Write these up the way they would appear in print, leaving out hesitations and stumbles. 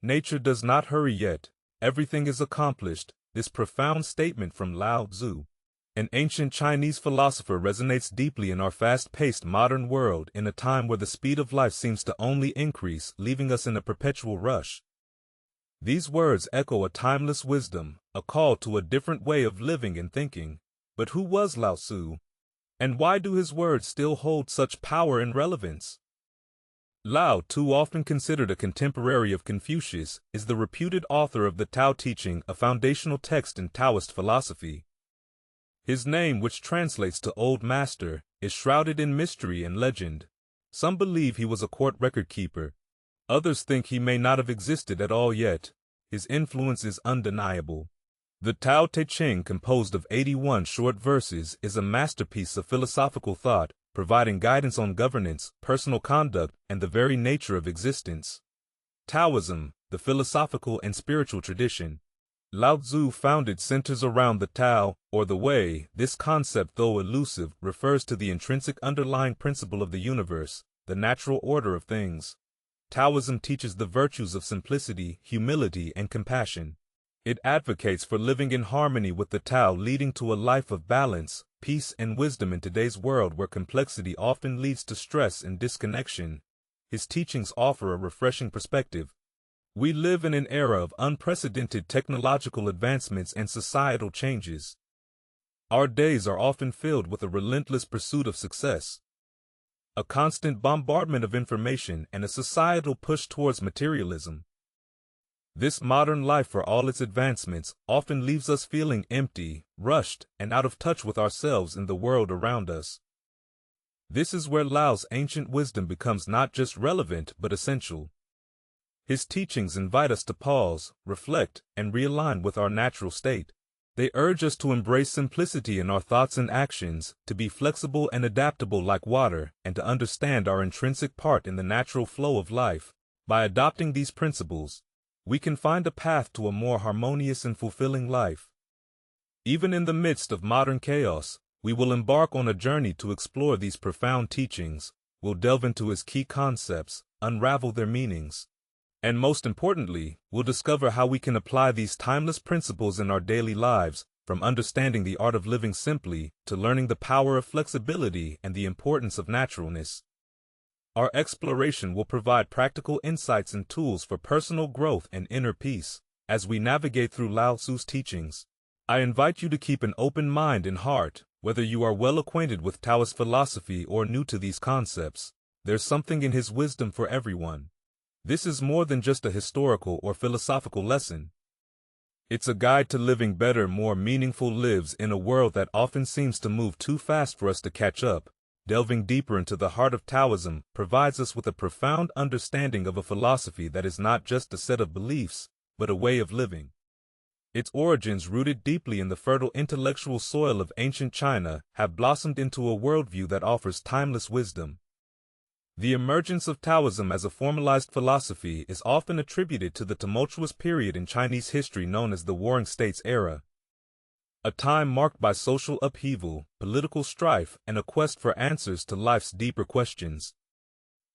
Nature does not hurry yet. Everything is accomplished. This profound statement from Lao Tzu, an ancient Chinese philosopher, resonates deeply in our fast-paced modern world, in a time where the speed of life seems to only increase, leaving us in a perpetual rush. These words echo a timeless wisdom, a call to a different way of living and thinking. But who was Lao Tzu? And why do his words still hold such power and relevance? Lao Tzu, often considered a contemporary of Confucius, is the reputed author of the Tao Teaching, a foundational text in Taoist philosophy. His name, which translates to Old Master, is shrouded in mystery and legend. Some believe he was a court record keeper. Others think he may not have existed at all yet. His influence is undeniable. The Tao Te Ching, composed of 81 short verses, is a masterpiece of philosophical thought, providing guidance on governance, personal conduct, and the very nature of existence. Taoism, the philosophical and spiritual tradition Lao Tzu founded, centers around the Tao, or the Way. This concept, though elusive, refers to the intrinsic underlying principle of the universe, the natural order of things. Taoism teaches the virtues of simplicity, humility, and compassion. It advocates for living in harmony with the Tao, leading to a life of balance, peace, and wisdom in today's world where complexity often leads to stress and disconnection. His teachings offer a refreshing perspective. We live in an era of unprecedented technological advancements and societal changes. Our days are often filled with a relentless pursuit of success, a constant bombardment of information, and a societal push towards materialism. This modern life, for all its advancements, often leaves us feeling empty, rushed, and out of touch with ourselves and the world around us. This is where Lao's ancient wisdom becomes not just relevant but essential. His teachings invite us to pause, reflect, and realign with our natural state. They urge us to embrace simplicity in our thoughts and actions, to be flexible and adaptable like water, and to understand our intrinsic part in the natural flow of life. By adopting these principles, we can find a path to a more harmonious and fulfilling life. Even in the midst of modern chaos, we will embark on a journey to explore these profound teachings. We'll delve into his key concepts, unravel their meanings, and most importantly, we'll discover how we can apply these timeless principles in our daily lives, from understanding the art of living simply to learning the power of flexibility and the importance of naturalness. Our exploration will provide practical insights and tools for personal growth and inner peace. As we navigate through Lao Tzu's teachings, I invite you to keep an open mind and heart. Whether you are well acquainted with Taoist philosophy or new to these concepts, there's something in his wisdom for everyone. This is more than just a historical or philosophical lesson. It's a guide to living better, more meaningful lives in a world that often seems to move too fast for us to catch up. Delving deeper into the heart of Taoism provides us with a profound understanding of a philosophy that is not just a set of beliefs, but a way of living. Its origins, rooted deeply in the fertile intellectual soil of ancient China, have blossomed into a worldview that offers timeless wisdom. The emergence of Taoism as a formalized philosophy is often attributed to the tumultuous period in Chinese history known as the Warring States era, a time marked by social upheaval, political strife, and a quest for answers to life's deeper questions.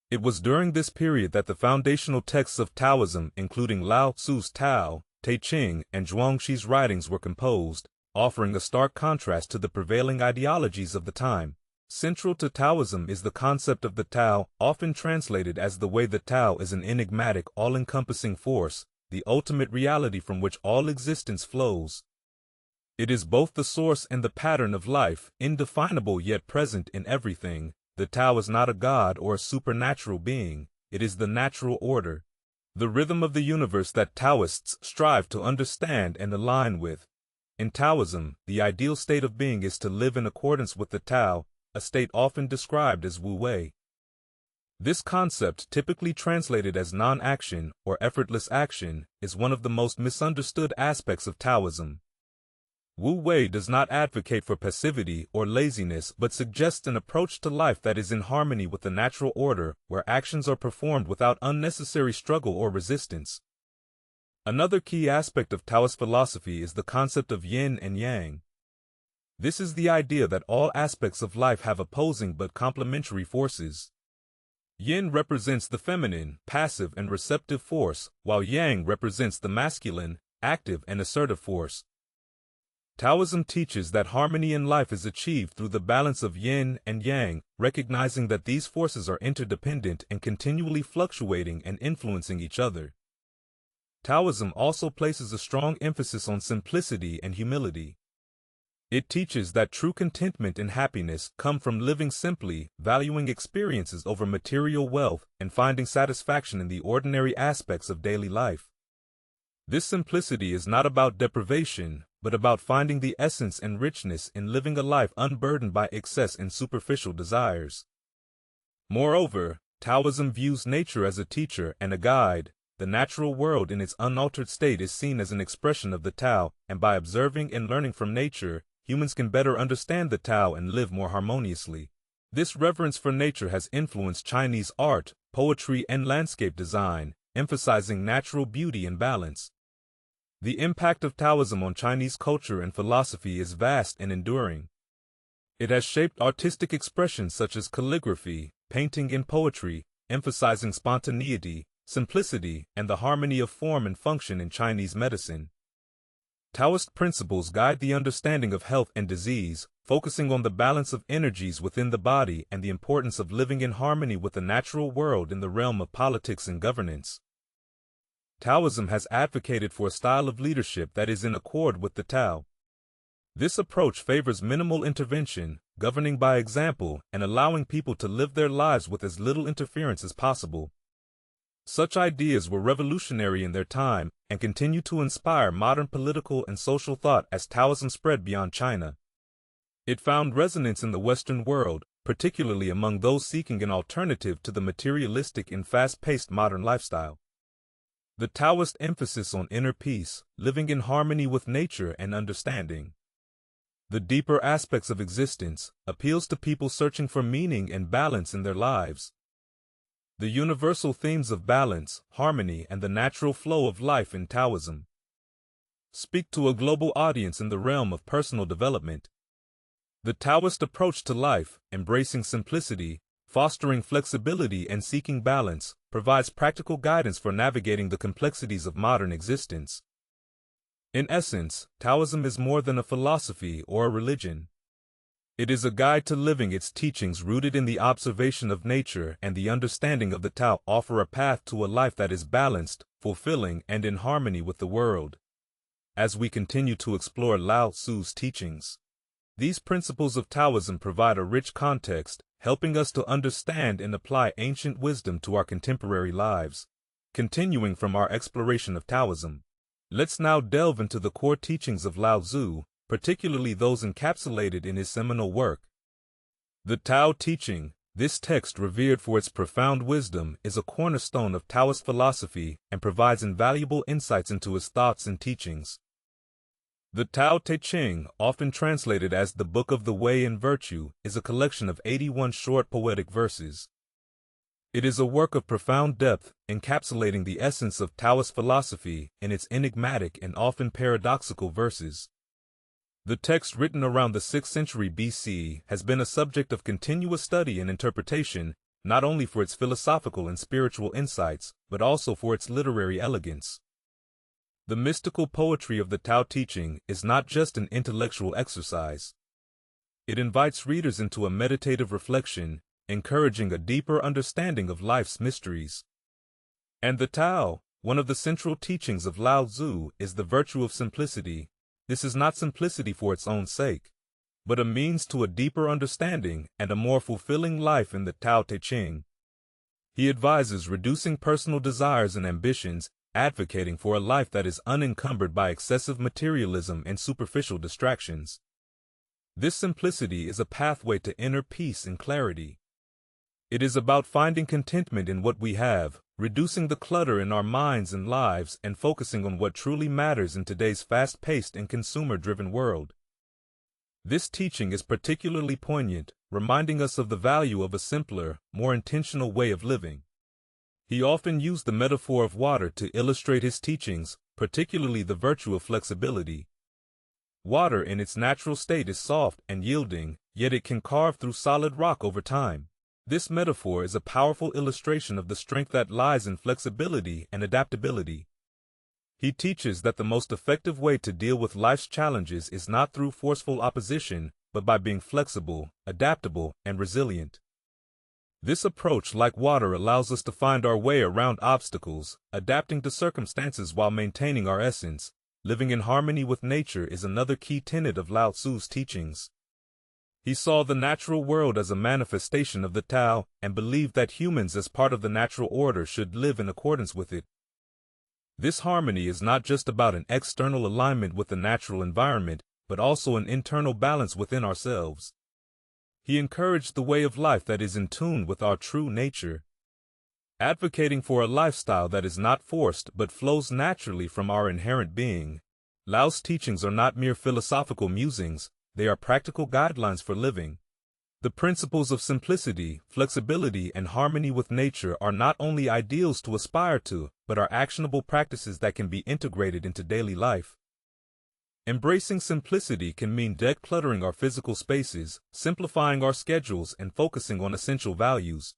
It was during this period that the foundational texts of Taoism, including Lao Tzu's Tao Te Ching and Zhuangzi's writings, were composed, offering a stark contrast to the prevailing ideologies of the time. Central to Taoism is the concept of the Tao, often translated as the way. The Tao is an enigmatic, all-encompassing force, the ultimate reality from which all existence flows. It is both the source and the pattern of life, indefinable yet present in everything. The Tao is not a god or a supernatural being, it is the natural order, the rhythm of the universe that Taoists strive to understand and align with. In Taoism, the ideal state of being is to live in accordance with the Tao, a state often described as Wu Wei. This concept, typically translated as non-action or effortless action, is one of the most misunderstood aspects of Taoism. Wu Wei does not advocate for passivity or laziness but suggests an approach to life that is in harmony with the natural order, where actions are performed without unnecessary struggle or resistance. Another key aspect of Taoist philosophy is the concept of yin and yang. This is the idea that all aspects of life have opposing but complementary forces. Yin represents the feminine, passive and receptive force, while Yang represents the masculine, active and assertive force. Taoism teaches that harmony in life is achieved through the balance of yin and yang, recognizing that these forces are interdependent and continually fluctuating and influencing each other. Taoism also places a strong emphasis on simplicity and humility. It teaches that true contentment and happiness come from living simply, valuing experiences over material wealth, and finding satisfaction in the ordinary aspects of daily life. This simplicity is not about deprivation, but about finding the essence and richness in living a life unburdened by excess and superficial desires. Moreover, Taoism views nature as a teacher and a guide. The natural world in its unaltered state is seen as an expression of the Tao, and by observing and learning from nature, humans can better understand the Tao and live more harmoniously. This reverence for nature has influenced Chinese art, poetry, and landscape design, emphasizing natural beauty and balance. The impact of Taoism on Chinese culture and philosophy is vast and enduring. It has shaped artistic expressions such as calligraphy, painting, and poetry, emphasizing spontaneity, simplicity, and the harmony of form and function in Chinese medicine. Taoist principles guide the understanding of health and disease, focusing on the balance of energies within the body and the importance of living in harmony with the natural world in the realm of politics and governance. Taoism has advocated for a style of leadership that is in accord with the Tao. This approach favors minimal intervention, governing by example, and allowing people to live their lives with as little interference as possible. Such ideas were revolutionary in their time and continue to inspire modern political and social thought as Taoism spread beyond China. It found resonance in the Western world, particularly among those seeking an alternative to the materialistic and fast-paced modern lifestyle. The Taoist emphasis on inner peace, living in harmony with nature and understanding the deeper aspects of existence, appeals to people searching for meaning and balance in their lives. The universal themes of balance, harmony, and the natural flow of life in Taoism speak to a global audience in the realm of personal development. The Taoist approach to life, embracing simplicity, fostering flexibility, and seeking balance, provides practical guidance for navigating the complexities of modern existence. In essence, Taoism is more than a philosophy or a religion. It is a guide to living. Its teachings, rooted in the observation of nature and the understanding of the Tao, offer a path to a life that is balanced, fulfilling, and in harmony with the world. As we continue to explore Lao Tzu's teachings, these principles of Taoism provide a rich context, helping us to understand and apply ancient wisdom to our contemporary lives. Continuing from our exploration of Taoism, let's now delve into the core teachings of Lao Tzu, particularly those encapsulated in his seminal work, The Tao Teaching. This text, revered for its profound wisdom, is a cornerstone of Taoist philosophy and provides invaluable insights into his thoughts and teachings. The Tao Te Ching, often translated as the Book of the Way and Virtue, is a collection of 81 short poetic verses. It is a work of profound depth, encapsulating the essence of Taoist philosophy in its enigmatic and often paradoxical verses. The text, written around the 6th century BC, has been a subject of continuous study and interpretation, not only for its philosophical and spiritual insights, but also for its literary elegance. The mystical poetry of the Tao Teaching is not just an intellectual exercise. It invites readers into a meditative reflection, encouraging a deeper understanding of life's mysteries. And the Tao, one of the central teachings of Lao Tzu, is the virtue of simplicity. This is not simplicity for its own sake, but a means to a deeper understanding and a more fulfilling life in the Tao Te Ching. He advises reducing personal desires and ambitions, advocating for a life that is unencumbered by excessive materialism and superficial distractions. This simplicity is a pathway to inner peace and clarity. It is about finding contentment in what we have, reducing the clutter in our minds and lives, and focusing on what truly matters in today's fast-paced and consumer-driven world. This teaching is particularly poignant, reminding us of the value of a simpler, more intentional way of living. He often used the metaphor of water to illustrate his teachings, particularly the virtue of flexibility. Water in its natural state is soft and yielding, yet it can carve through solid rock over time. This metaphor is a powerful illustration of the strength that lies in flexibility and adaptability. He teaches that the most effective way to deal with life's challenges is not through forceful opposition, but by being flexible, adaptable, and resilient. This approach, like water, allows us to find our way around obstacles, adapting to circumstances while maintaining our essence. Living in harmony with nature is another key tenet of Lao Tzu's teachings. He saw the natural world as a manifestation of the Tao and believed that humans, as part of the natural order, should live in accordance with it. This harmony is not just about an external alignment with the natural environment, but also an internal balance within ourselves. He encouraged the way of life that is in tune with our true nature, advocating for a lifestyle that is not forced but flows naturally from our inherent being. Lao's teachings are not mere philosophical musings, they are practical guidelines for living. The principles of simplicity, flexibility, and harmony with nature are not only ideals to aspire to, but are actionable practices that can be integrated into daily life. Embracing simplicity can mean decluttering our physical spaces, simplifying our schedules, and focusing on essential values.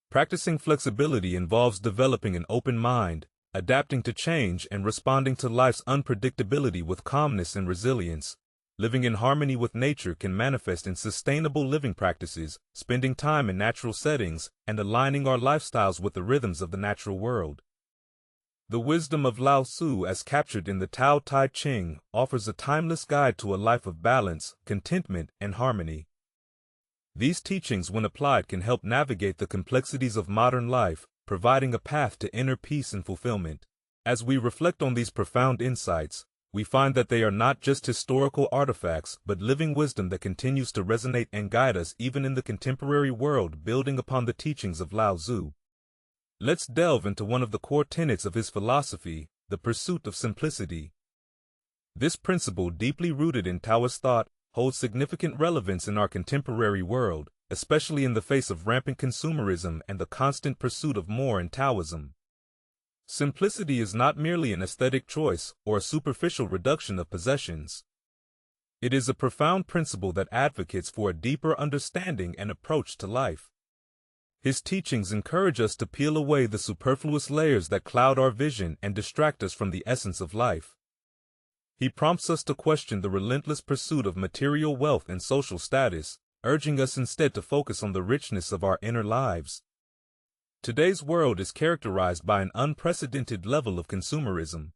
Practicing flexibility involves developing an open mind, adapting to change, and responding to life's unpredictability with calmness and resilience. Living in harmony with nature can manifest in sustainable living practices, spending time in natural settings, and aligning our lifestyles with the rhythms of the natural world. The wisdom of Lao Tzu, as captured in the Tao Te Ching, offers a timeless guide to a life of balance, contentment, and harmony. These teachings, when applied, can help navigate the complexities of modern life, providing a path to inner peace and fulfillment. As we reflect on these profound insights, we find that they are not just historical artifacts, but living wisdom that continues to resonate and guide us even in the contemporary world, building upon the teachings of Lao Tzu. Let's delve into one of the core tenets of his philosophy, the pursuit of simplicity. This principle, deeply rooted in Taoist thought, holds significant relevance in our contemporary world, especially in the face of rampant consumerism and the constant pursuit of more in Taoism. Simplicity is not merely an aesthetic choice or a superficial reduction of possessions. It is a profound principle that advocates for a deeper understanding and approach to life. His teachings encourage us to peel away the superfluous layers that cloud our vision and distract us from the essence of life. He prompts us to question the relentless pursuit of material wealth and social status, urging us instead to focus on the richness of our inner lives. Today's world is characterized by an unprecedented level of consumerism.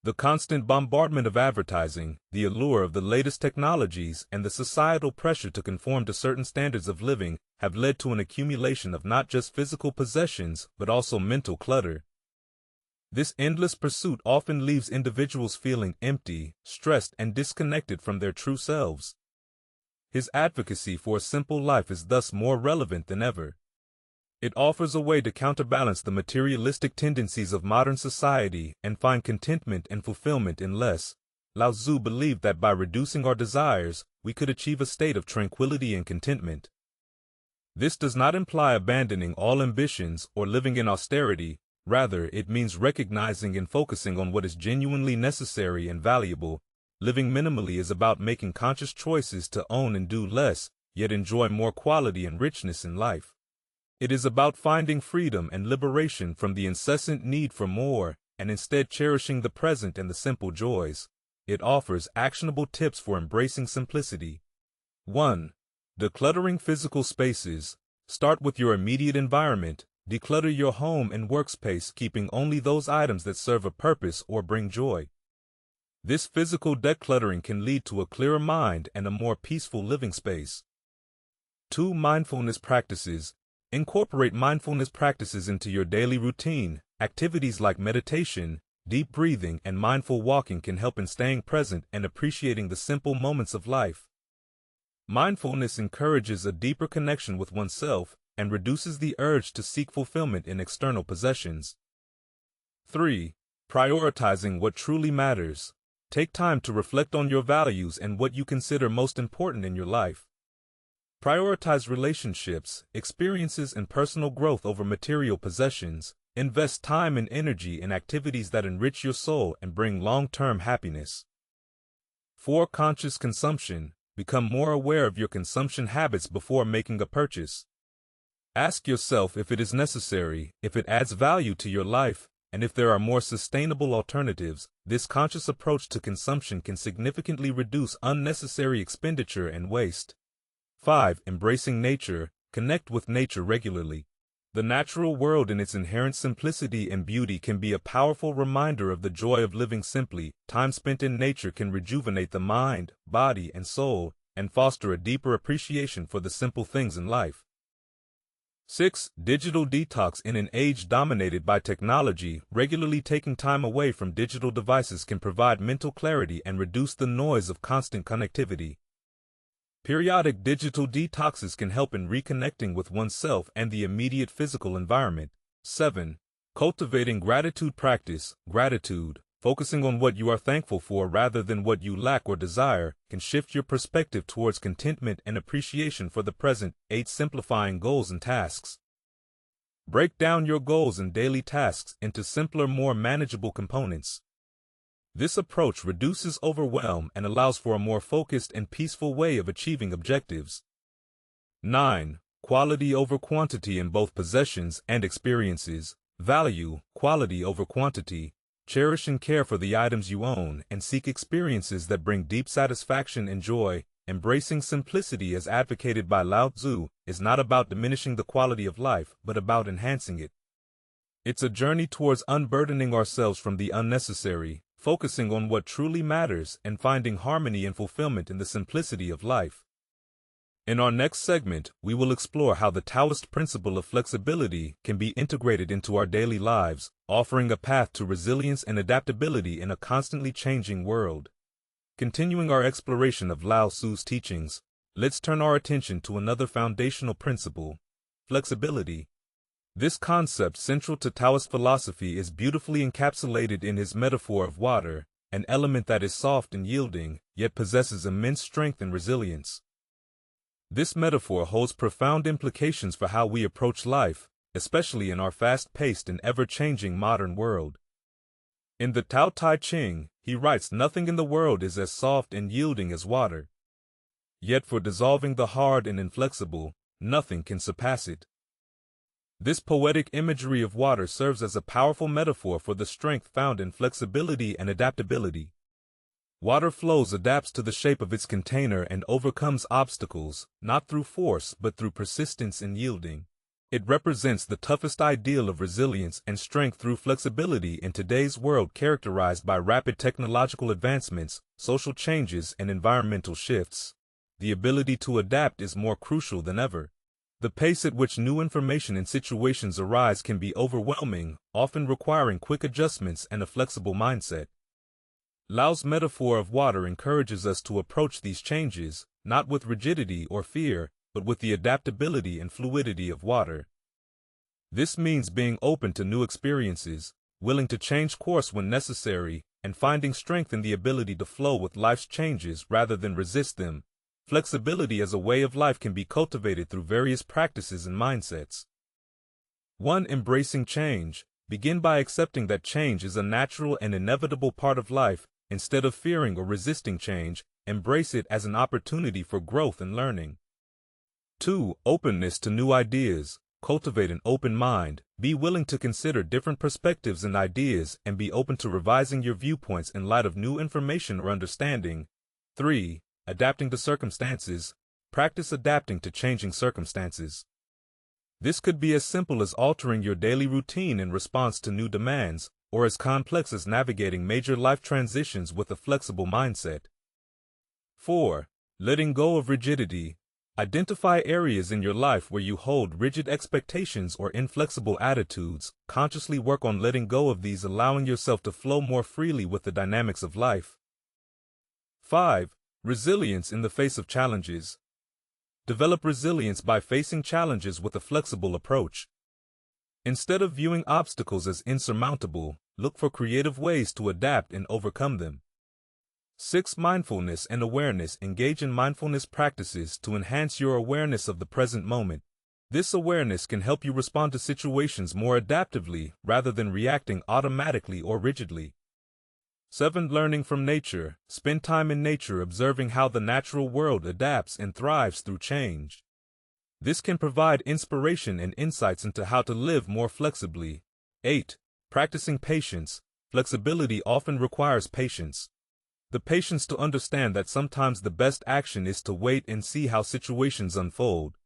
The constant bombardment of advertising, the allure of the latest technologies, and the societal pressure to conform to certain standards of living have led to an accumulation of not just physical possessions, but also mental clutter. This endless pursuit often leaves individuals feeling empty, stressed, and disconnected from their true selves. His advocacy for a simple life is thus more relevant than ever. It offers a way to counterbalance the materialistic tendencies of modern society and find contentment and fulfillment in less. Lao Tzu believed that by reducing our desires, we could achieve a state of tranquility and contentment. This does not imply abandoning all ambitions or living in austerity. Rather, it means recognizing and focusing on what is genuinely necessary and valuable. Living minimally is about making conscious choices to own and do less, yet enjoy more quality and richness in life. It is about finding freedom and liberation from the incessant need for more, and instead cherishing the present and the simple joys. It offers actionable tips for embracing simplicity. 1. Decluttering physical spaces. Start with your immediate environment. Declutter your home and workspace, keeping only those items that serve a purpose or bring joy. This physical decluttering can lead to a clearer mind and a more peaceful living space. 2. Mindfulness practices. Incorporate mindfulness practices into your daily routine. Activities like meditation, deep breathing, and mindful walking can help in staying present and appreciating the simple moments of life. Mindfulness encourages a deeper connection with oneself and reduces the urge to seek fulfillment in external possessions. 3. Prioritizing what truly matters. Take time to reflect on your values and what you consider most important in your life. Prioritize relationships, experiences, and personal growth over material possessions. Invest time and energy in activities that enrich your soul and bring long-term happiness. 4. Conscious consumption. Become more aware of your consumption habits before making a purchase. Ask yourself if it is necessary, if it adds value to your life, and if there are more sustainable alternatives. This conscious approach to consumption can significantly reduce unnecessary expenditure and waste. 5. Embracing nature. Connect with nature regularly. The natural world in its inherent simplicity and beauty can be a powerful reminder of the joy of living simply. Time spent in nature can rejuvenate the mind, body, and soul, and foster a deeper appreciation for the simple things in life. 6. Digital detox. In an age dominated by technology, regularly taking time away from digital devices can provide mental clarity and reduce the noise of constant connectivity. Periodic digital detoxes can help in reconnecting with oneself and the immediate physical environment. 7. Cultivating gratitude. Practice gratitude. Focusing on what you are thankful for rather than what you lack or desire can shift your perspective towards contentment and appreciation for the present. 8. Simplifying goals and tasks. Break down your goals and daily tasks into simpler, more manageable components. This approach reduces overwhelm and allows for a more focused and peaceful way of achieving objectives. 9. Quality over quantity. In both possessions and experiences, value quality over quantity. Cherish and care for the items you own and seek experiences that bring deep satisfaction and joy. Embracing simplicity, as advocated by Lao Tzu, is not about diminishing the quality of life, but about enhancing it. It's a journey towards unburdening ourselves from the unnecessary, focusing on what truly matters, and finding harmony and fulfillment in the simplicity of life. In our next segment, we will explore how the Taoist principle of flexibility can be integrated into our daily lives, offering a path to resilience and adaptability in a constantly changing world. Continuing our exploration of Lao Tzu's teachings, let's turn our attention to another foundational principle: flexibility. This concept, central to Taoist philosophy, is beautifully encapsulated in his metaphor of water, an element that is soft and yielding, yet possesses immense strength and resilience. This metaphor holds profound implications for how we approach life, especially in our fast-paced and ever-changing modern world. In the Tao Te Ching, he writes, "Nothing in the world is as soft and yielding as water. Yet for dissolving the hard and inflexible, nothing can surpass it." This poetic imagery of water serves as a powerful metaphor for the strength found in flexibility and adaptability. Water flows, adapts to the shape of its container, and overcomes obstacles, not through force but through persistence and yielding. It represents the toughest ideal of resilience and strength through flexibility in today's world characterized by rapid technological advancements, social changes, and environmental shifts. The ability to adapt is more crucial than ever. The pace at which new information and situations arise can be overwhelming, often requiring quick adjustments and a flexible mindset. Lao's metaphor of water encourages us to approach these changes, not with rigidity or fear, but with the adaptability and fluidity of water. This means being open to new experiences, willing to change course when necessary, and finding strength in the ability to flow with life's changes rather than resist them. Flexibility as a way of life can be cultivated through various practices and mindsets. 1. Embracing change. Begin by accepting that change is a natural and inevitable part of life. Instead of fearing or resisting change, embrace it as an opportunity for growth and learning. 2. Openness to new ideas. Cultivate an open mind. Be willing to consider different perspectives and ideas, and be open to revising your viewpoints in light of new information or understanding. 3. Adapting to circumstances. Practice adapting to changing circumstances. This could be as simple as altering your daily routine in response to new demands, or as complex as navigating major life transitions with a flexible mindset. 4. Letting go of rigidity. Identify areas in your life where you hold rigid expectations or inflexible attitudes. Consciously work on letting go of these, allowing yourself to flow more freely with the dynamics of life. 5. Resilience in the face of challenges. Develop resilience by facing challenges with a flexible approach. Instead of viewing obstacles as insurmountable, look for creative ways to adapt and overcome them. 6. Mindfulness and awareness. Engage in mindfulness practices to enhance your awareness of the present moment. This awareness can help you respond to situations more adaptively rather than reacting automatically or rigidly. 7. Learning from nature. Spend time in nature observing how the natural world adapts and thrives through change. This can provide inspiration and insights into how to live more flexibly. 8. Practicing patience. Flexibility often requires patience. The patience to understand that sometimes the best action is to wait and see how situations unfold.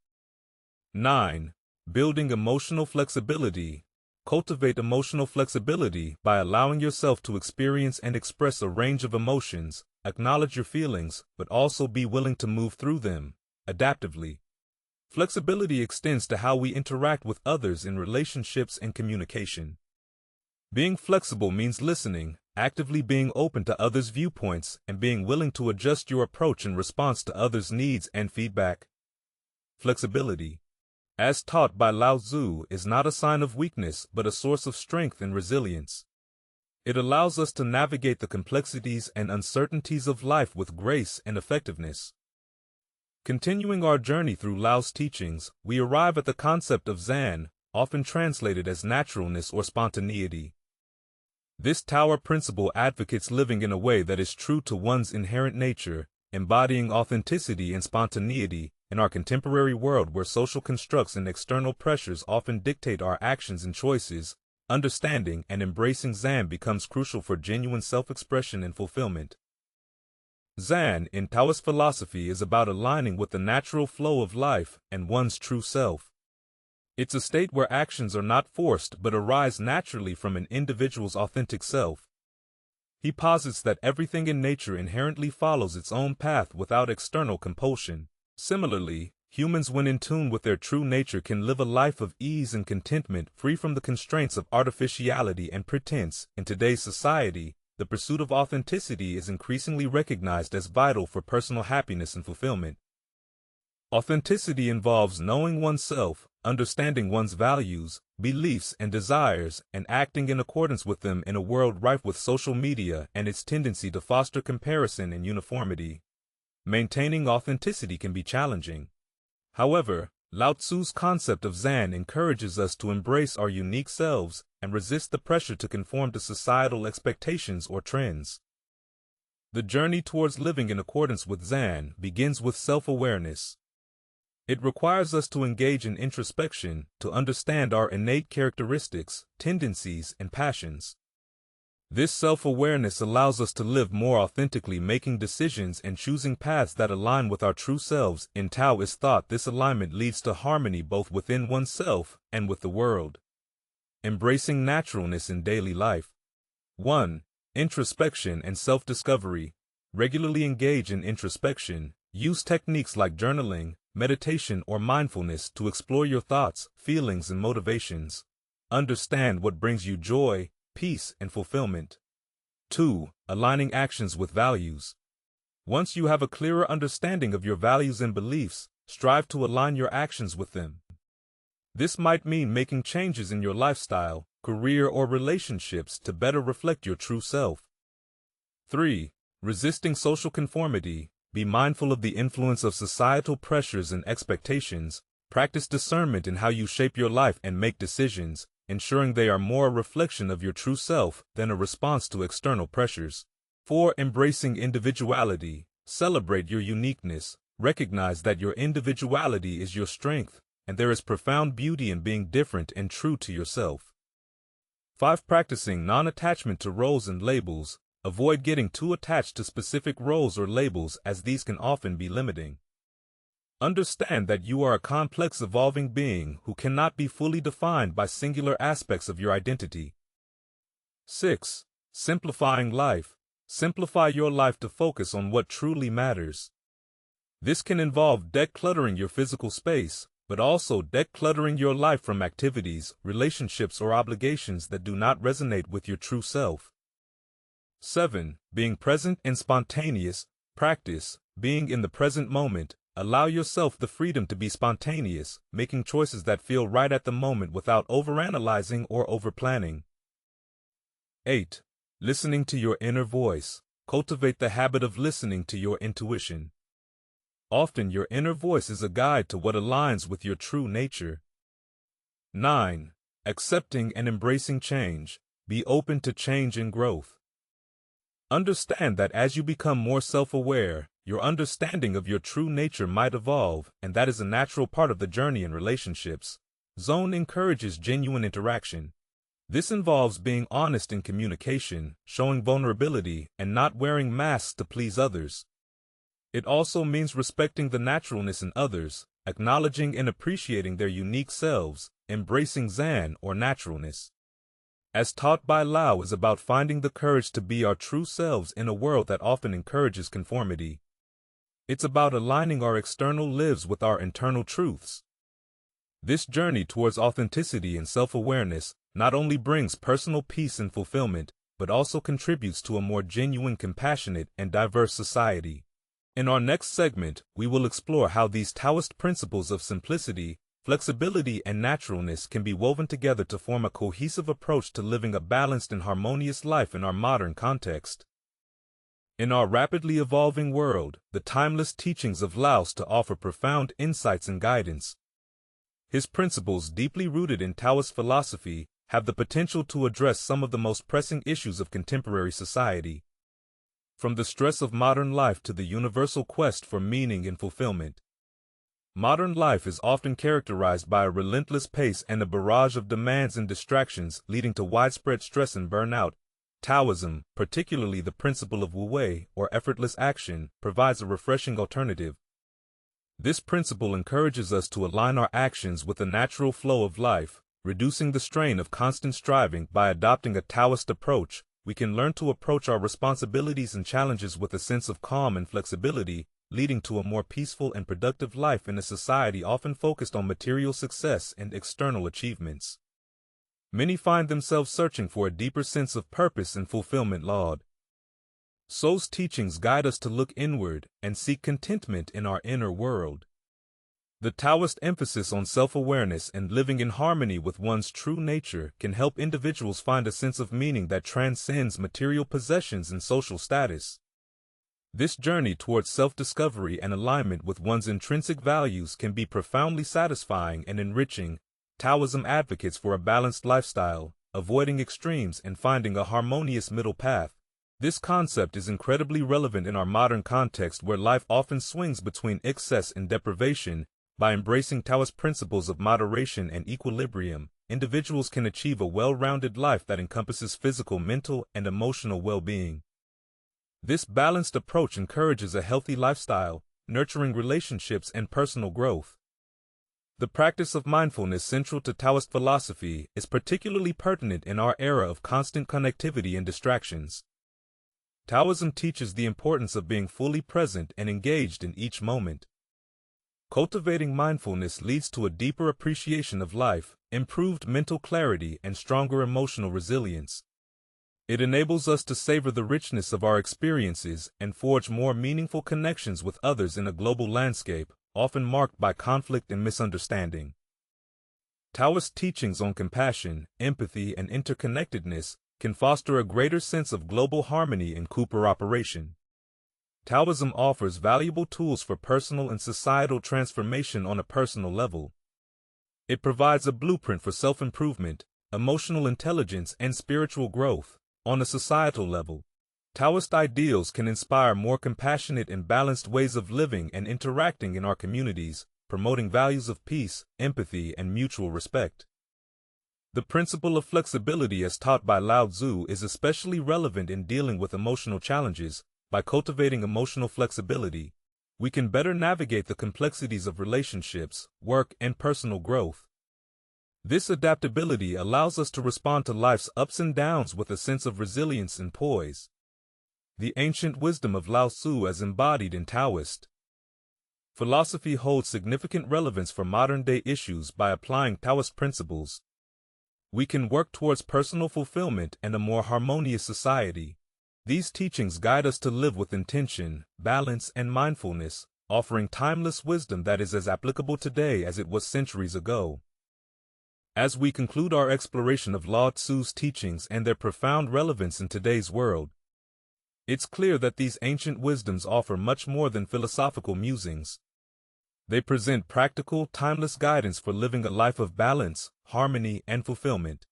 9. Building emotional flexibility. Cultivate emotional flexibility by allowing yourself to experience and express a range of emotions, acknowledge your feelings, but also be willing to move through them, adaptively. Flexibility extends to how we interact with others in relationships and communication. Being flexible means listening, actively being open to others' viewpoints, and being willing to adjust your approach in response to others' needs and feedback. Flexibility, as taught by Lao Tzu, is not a sign of weakness but a source of strength and resilience. It allows us to navigate the complexities and uncertainties of life with grace and effectiveness. Continuing our journey through Lao's teachings, we arrive at the concept of Zen, often translated as naturalness or spontaneity. This Tao principle advocates living in a way that is true to one's inherent nature, embodying authenticity and spontaneity. In our contemporary world where social constructs and external pressures often dictate our actions and choices, understanding and embracing Zen becomes crucial for genuine self-expression and fulfillment. Zen, in Taoist philosophy, is about aligning with the natural flow of life and one's true self. It's a state where actions are not forced but arise naturally from an individual's authentic self. He posits that everything in nature inherently follows its own path without external compulsion. Similarly, humans when in tune with their true nature can live a life of ease and contentment free from the constraints of artificiality and pretense. In today's society, the pursuit of authenticity is increasingly recognized as vital for personal happiness and fulfillment. Authenticity involves knowing oneself, understanding one's values, beliefs, and desires, and acting in accordance with them in a world rife with social media and its tendency to foster comparison and uniformity. Maintaining authenticity can be challenging. However, Lao Tzu's concept of Zen encourages us to embrace our unique selves and resist the pressure to conform to societal expectations or trends. The journey towards living in accordance with Zen begins with self-awareness. It requires us to engage in introspection to understand our innate characteristics, tendencies, and passions. This self-awareness allows us to live more authentically, making decisions and choosing paths that align with our true selves. In Taoist thought, this alignment leads to harmony both within oneself and with the world. Embracing naturalness in daily life. 1. Introspection and self-discovery. Regularly engage in introspection. Use techniques like journaling, meditation, or mindfulness to explore your thoughts, feelings, and motivations. Understand what brings you joy, peace, and fulfillment. 2. Aligning actions with values. Once you have a clearer understanding of your values and beliefs, strive to align your actions with them. This might mean making changes in your lifestyle, career, or relationships to better reflect your true self. 3. Resisting social conformity. Be mindful of the influence of societal pressures and expectations. Practice discernment in how you shape your life and make decisions, ensuring they are more a reflection of your true self than a response to external pressures. 4. Embracing individuality. Celebrate your uniqueness. Recognize that your individuality is your strength, and there is profound beauty in being different and true to yourself. 5. Practicing non-attachment to roles and labels. Avoid getting too attached to specific roles or labels, as these can often be limiting. Understand that you are a complex, evolving being who cannot be fully defined by singular aspects of your identity. 6. Simplifying life. Simplify your life to focus on what truly matters. This can involve decluttering your physical space, but also decluttering your life from activities, relationships, or obligations that do not resonate with your true self. 7. Being present and spontaneous. Practice being in the present moment. Allow yourself the freedom to be spontaneous, making choices that feel right at the moment without overanalyzing or overplanning. 8. Listening to your inner voice. Cultivate the habit of listening to your intuition. Often your inner voice is a guide to what aligns with your true nature. 9. Accepting and embracing change. Be open to change and growth. Understand that as you become more self-aware, your understanding of your true nature might evolve, and that is a natural part of the journey in relationships. Zone encourages genuine interaction. This involves being honest in communication, showing vulnerability, and not wearing masks to please others. It also means respecting the naturalness in others, acknowledging and appreciating their unique selves, embracing Zen or naturalness. As taught by Lao, is about finding the courage to be our true selves in a world that often encourages conformity. It's about aligning our external lives with our internal truths. This journey towards authenticity and self-awareness not only brings personal peace and fulfillment, but also contributes to a more genuine, compassionate, and diverse society. In our next segment, we will explore how these Taoist principles of simplicity, flexibility, and naturalness can be woven together to form a cohesive approach to living a balanced and harmonious life in our modern context. In our rapidly evolving world, the timeless teachings of Lao Tzu offer profound insights and guidance. His principles, deeply rooted in Taoist philosophy, have the potential to address some of the most pressing issues of contemporary society. From the stress of modern life to the universal quest for meaning and fulfillment. Modern life is often characterized by a relentless pace and a barrage of demands and distractions, leading to widespread stress and burnout. Taoism, particularly the principle of wu-wei, or effortless action, provides a refreshing alternative. This principle encourages us to align our actions with the natural flow of life, reducing the strain of constant striving. By adopting a Taoist approach, we can learn to approach our responsibilities and challenges with a sense of calm and flexibility, leading to a more peaceful and productive life in a society often focused on material success and external achievements. Many find themselves searching for a deeper sense of purpose and fulfillment. So's teachings guide us to look inward and seek contentment in our inner world. The Taoist emphasis on self-awareness and living in harmony with one's true nature can help individuals find a sense of meaning that transcends material possessions and social status. This journey towards self-discovery and alignment with one's intrinsic values can be profoundly satisfying and enriching. Taoism advocates for a balanced lifestyle, avoiding extremes and finding a harmonious middle path. This concept is incredibly relevant in our modern context where life often swings between excess and deprivation. By embracing Taoist principles of moderation and equilibrium, individuals can achieve a well-rounded life that encompasses physical, mental, and emotional well-being. This balanced approach encourages a healthy lifestyle, nurturing relationships and personal growth. The practice of mindfulness, central to Taoist philosophy, is particularly pertinent in our era of constant connectivity and distractions. Taoism teaches the importance of being fully present and engaged in each moment. Cultivating mindfulness leads to a deeper appreciation of life, improved mental clarity, and stronger emotional resilience. It enables us to savor the richness of our experiences and forge more meaningful connections with others in a global landscape, often marked by conflict and misunderstanding. Taoist teachings on compassion, empathy, and interconnectedness can foster a greater sense of global harmony and cooperation. Taoism offers valuable tools for personal and societal transformation on a personal level. It provides a blueprint for self-improvement, emotional intelligence, and spiritual growth. On a societal level, Taoist ideals can inspire more compassionate and balanced ways of living and interacting in our communities, promoting values of peace, empathy, and mutual respect. The principle of flexibility as taught by Lao Tzu is especially relevant in dealing with emotional challenges. By cultivating emotional flexibility, we can better navigate the complexities of relationships, work, and personal growth. This adaptability allows us to respond to life's ups and downs with a sense of resilience and poise. The ancient wisdom of Lao Tzu as embodied in Taoist philosophy holds significant relevance for modern-day issues. By applying Taoist principles, we can work towards personal fulfillment and a more harmonious society. These teachings guide us to live with intention, balance, and mindfulness, offering timeless wisdom that is as applicable today as it was centuries ago. As we conclude our exploration of Lao Tzu's teachings and their profound relevance in today's world, it's clear that these ancient wisdoms offer much more than philosophical musings. They present practical, timeless guidance for living a life of balance, harmony, and fulfillment.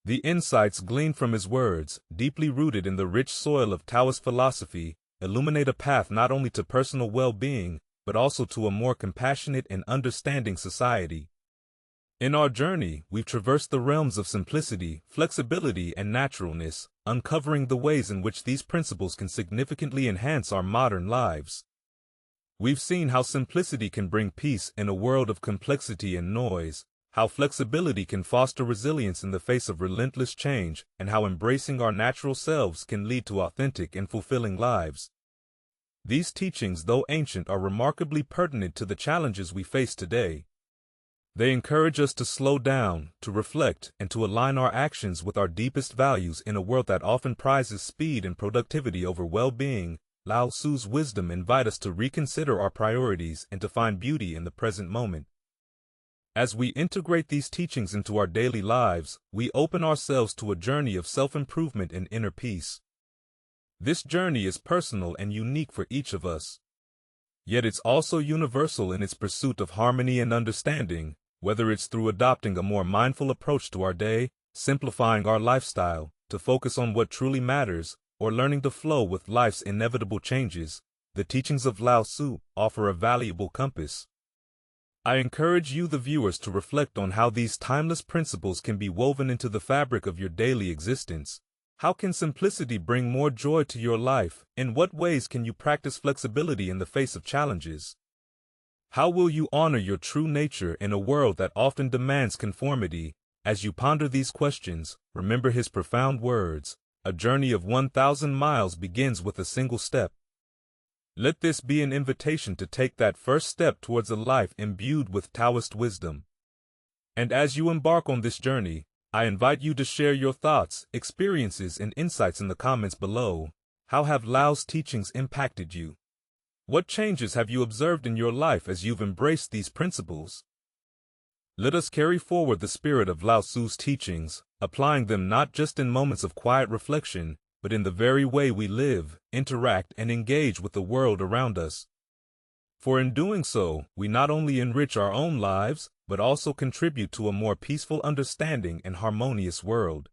The insights gleaned from his words, deeply rooted in the rich soil of Taoist philosophy, illuminate a path not only to personal well-being, but also to a more compassionate and understanding society. In our journey, we've traversed the realms of simplicity, flexibility, and naturalness, uncovering the ways in which these principles can significantly enhance our modern lives. We've seen how simplicity can bring peace in a world of complexity and noise, how flexibility can foster resilience in the face of relentless change, and how embracing our natural selves can lead to authentic and fulfilling lives. These teachings, though ancient, are remarkably pertinent to the challenges we face today. They encourage us to slow down, to reflect, and to align our actions with our deepest values in a world that often prizes speed and productivity over well-being. Lao Tzu's wisdom invites us to reconsider our priorities and to find beauty in the present moment. As we integrate these teachings into our daily lives, we open ourselves to a journey of self-improvement and inner peace. This journey is personal and unique for each of us. Yet it's also universal in its pursuit of harmony and understanding, whether it's through adopting a more mindful approach to our day, simplifying our lifestyle to focus on what truly matters, or learning to flow with life's inevitable changes. The teachings of Lao Tzu offer a valuable compass. I encourage you, the viewers, to reflect on how these timeless principles can be woven into the fabric of your daily existence. How can simplicity bring more joy to your life? In what ways can you practice flexibility in the face of challenges? How will you honor your true nature in a world that often demands conformity? As you ponder these questions, remember his profound words: a journey of 1,000 miles begins with a single step. Let this be an invitation to take that first step towards a life imbued with Taoist wisdom. And as you embark on this journey, I invite you to share your thoughts, experiences, and insights in the comments below. How have Lao's teachings impacted you? What changes have you observed in your life as you've embraced these principles? Let us carry forward the spirit of Lao Tzu's teachings, applying them not just in moments of quiet reflection, but in the very way we live, interact, and engage with the world around us. For in doing so, we not only enrich our own lives, but also contribute to a more peaceful understanding and harmonious world.